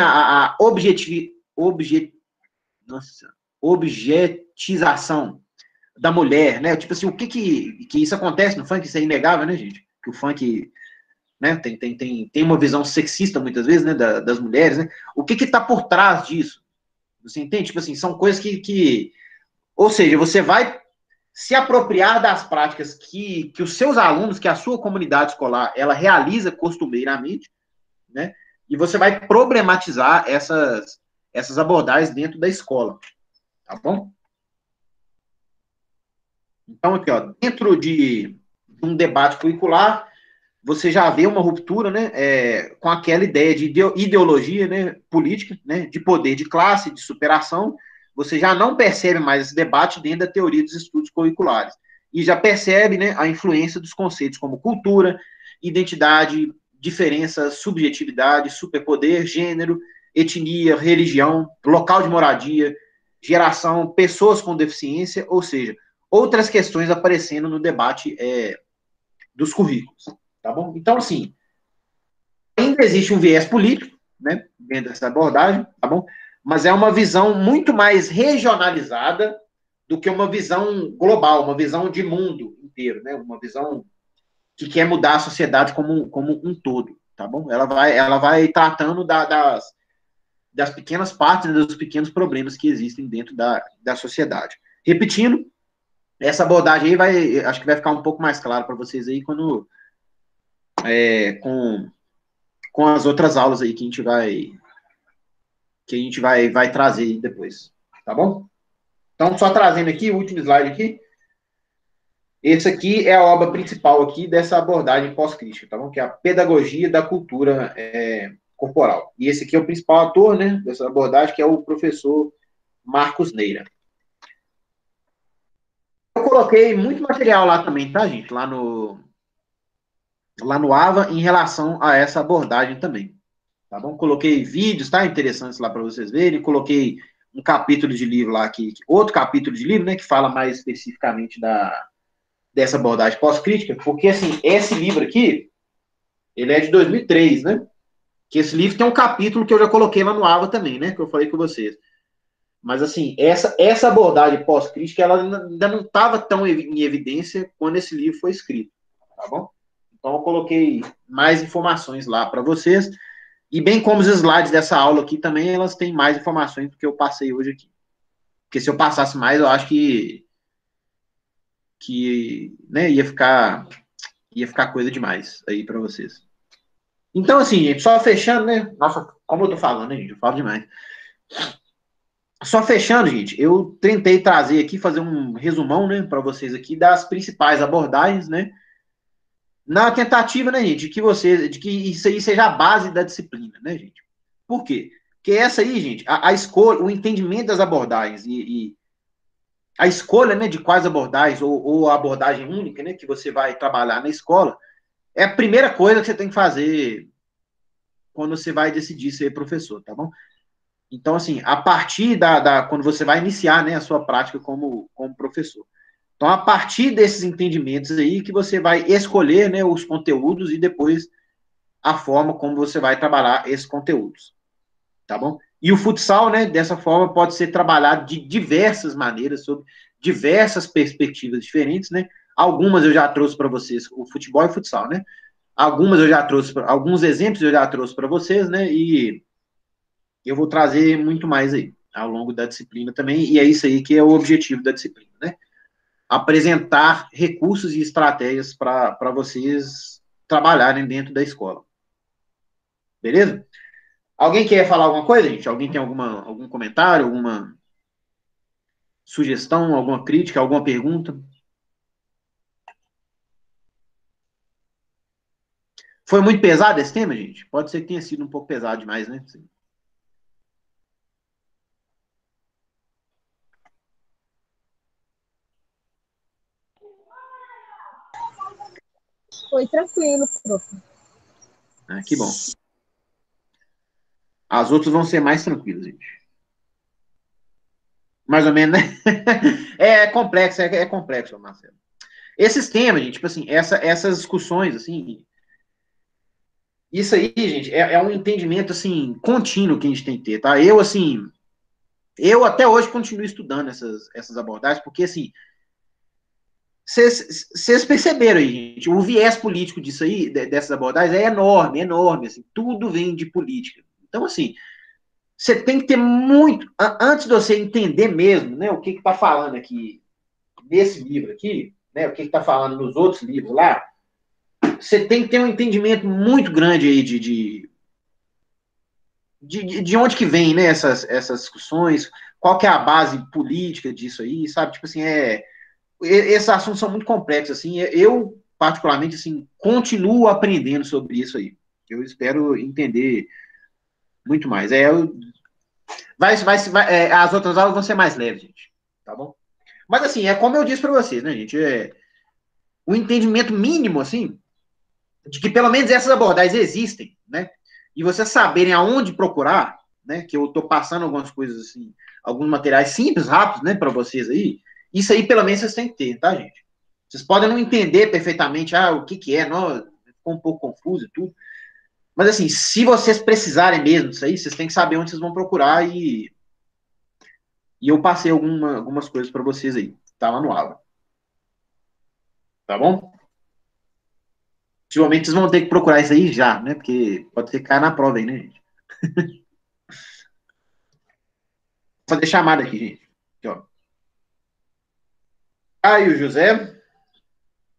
Nossa, objetização da mulher, né? Tipo assim, o que isso acontece no funk? Isso é inegável, né, gente? Que o funk, né, tem uma visão sexista muitas vezes, né, das mulheres, né? O que está por trás disso? Você entende? Tipo assim, são coisas ou seja, você vai se apropriar das práticas que os seus alunos, que a sua comunidade escolar, ela realiza costumeiramente, né? E você vai problematizar essas abordagens dentro da escola, tá bom? Então, aqui, ó, dentro de um debate curricular, você já vê uma ruptura, né, com aquela ideia de ideologia, né, política, né, de poder de classe, de superação. Você já não percebe mais esse debate dentro da teoria dos estudos curriculares. E já percebe, né, a influência dos conceitos como cultura, identidade, diferença, subjetividade, superpoder, gênero, etnia, religião, local de moradia, geração, pessoas com deficiência, ou seja, outras questões aparecendo no debate dos currículos, tá bom? Então, assim, ainda existe um viés político, né, dentro dessa abordagem, tá bom? Mas é uma visão muito mais regionalizada do que uma visão global, uma visão de mundo inteiro, né? Uma visão que quer mudar a sociedade como um todo, tá bom? Ela vai tratando das pequenas partes, né, dos pequenos problemas que existem dentro da sociedade. Repetindo, essa abordagem aí acho que vai ficar um pouco mais claro para vocês aí quando com as outras aulas aí que a gente vai trazer depois, tá bom? Então, só trazendo aqui o último slide aqui. Esse aqui é a obra principal aqui dessa abordagem pós-crítica, tá bom? Que é a pedagogia da cultura corporal. E esse aqui é o principal ator, né, dessa abordagem, que é o professor Marcos Neira. Eu coloquei muito material lá também, tá, gente? Lá no AVA em relação a essa abordagem também. Tá bom? Coloquei vídeos, tá? Interessantes lá para vocês verem. Coloquei um capítulo de livro lá, outro capítulo de livro, né? Que fala mais especificamente dessa abordagem pós-crítica, porque, assim, esse livro aqui, ele é de 2003, né? Que esse livro tem um capítulo que eu já coloquei lá no AVA também, né? Que eu falei com vocês. Mas, assim, essa abordagem pós-crítica, ela ainda não estava tão em evidência quando esse livro foi escrito, tá bom? Então, eu coloquei mais informações lá para vocês. E bem como os slides dessa aula aqui também, elas têm mais informações do que eu passei hoje aqui. Porque se eu passasse mais, eu acho que né, ia ficar coisa demais aí para vocês. Então, assim, gente, só fechando, né? Nossa, como eu tô falando, né, gente? Eu falo demais. Só fechando, gente, eu tentei trazer aqui, fazer um resumão, né, para vocês aqui das principais abordagens, né? Na tentativa, né, gente, de que isso aí seja a base da disciplina, né, gente? Por quê? Porque essa aí, gente, a escolha, o entendimento das abordagens e a escolha, né, de quais abordagens ou a abordagem única, né, que você vai trabalhar na escola, é a primeira coisa que você tem que fazer quando você vai decidir ser professor, tá bom? Então, assim, a partir quando você vai iniciar, né, a sua prática como professor. Então, a partir desses entendimentos aí que você vai escolher, né, os conteúdos e depois a forma como você vai trabalhar esses conteúdos, tá bom? E o futsal, né, dessa forma pode ser trabalhado de diversas maneiras, sob diversas perspectivas diferentes, né? Algumas eu já trouxe para vocês, o futebol e o futsal, né? Alguns exemplos eu já trouxe para vocês, né? E eu vou trazer muito mais aí ao longo da disciplina também, e é isso aí que é o objetivo da disciplina, né? Apresentar recursos e estratégias para vocês trabalharem dentro da escola. Beleza? Alguém quer falar alguma coisa, gente? Alguém tem algum comentário, alguma sugestão, alguma crítica, alguma pergunta? Foi muito pesado esse tema, gente? Pode ser que tenha sido um pouco pesado demais, né? Foi tranquilo, prof. Ah, que bom. As outras vão ser mais tranquilas, gente. Mais ou menos, né? É complexo, é complexo, Marcelo. Esses temas, gente, tipo assim, essas discussões, assim, isso aí, gente, é um entendimento, assim, contínuo que a gente tem que ter, tá? Eu, assim, eu até hoje continuo estudando essas abordagens, porque, assim, vocês perceberam aí, gente, o viés político disso aí, dessas abordagens, é enorme, enorme, assim, tudo vem de política. Então, assim, você tem que ter muito, antes de você entender mesmo, né, o que está falando aqui, nesse livro aqui, né, o que está falando nos outros livros lá, você tem que ter um entendimento muito grande aí de onde que vem, né, essas discussões, qual que é a base política disso aí, sabe? Tipo assim, esses assuntos são muito complexos, assim, eu, particularmente, assim, continuo aprendendo sobre isso aí. Eu espero entender muito mais. As outras aulas vão ser mais leves, gente, tá bom? Mas, assim, é como eu disse para vocês, né, gente, o entendimento mínimo, assim, de que pelo menos essas abordagens existem, né, e vocês saberem aonde procurar, né, que eu estou passando algumas coisas, assim, alguns materiais simples, rápidos, né, para vocês aí, isso aí pelo menos vocês têm que ter, tá, gente? Vocês podem não entender perfeitamente, o que é, não, ficou um pouco confuso e tudo, mas assim, se vocês precisarem mesmo disso aí, vocês têm que saber onde vocês vão procurar e eu passei algumas coisas para vocês aí, tá lá no aula. Tá bom? Possivelmente vocês vão ter que procurar isso aí já, né? Porque pode ser que caia na prova aí, né, gente? Vou fazer chamada aqui, gente. Aqui, ó. Caio José.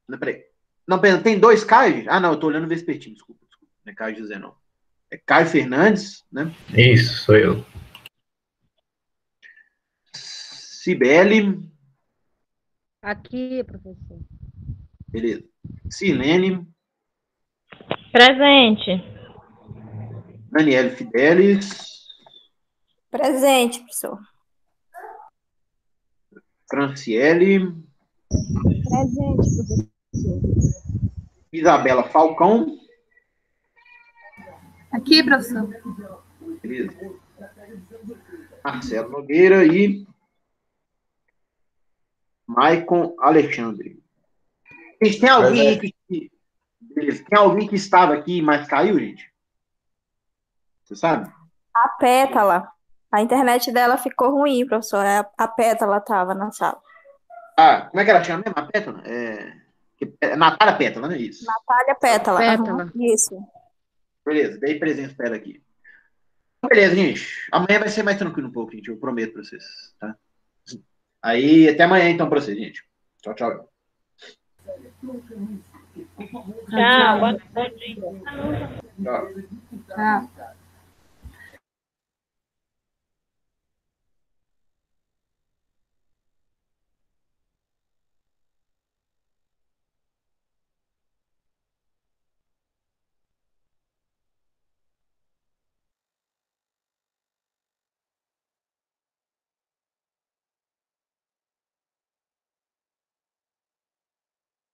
Não, peraí. Não, pera, tem dois Caio? Ah, não, eu tô olhando o Vespertino, desculpa. Não é Caio José, não. É Caio Fernandes, né? Isso, sou eu. Cibele. Aqui, professor. Beleza. Silene. Presente. Daniele Fidelis. Presente, professor. Franciele. Presente, professor. Isabela Falcão. Aqui, professor. Beleza. Marcelo Nogueira e Maicon Alexandre. Gente, tem alguém aí beleza. Tem alguém que estava aqui, mas caiu, gente? Você sabe? A Pétala. A internet dela ficou ruim, professor. A Pétala estava na sala. Como é que ela chama mesmo? A Pétala? Natália Pétala, não é isso? Natália Pétala. Pétala. Isso. Beleza, dei presença pra ela aqui. Beleza, gente. Amanhã vai ser mais tranquilo um pouco, gente. Eu prometo pra vocês, tá? Aí, até amanhã, então, pra vocês, gente. Tchau, tchau. Tchau, bom dia. Tchau. Tchau.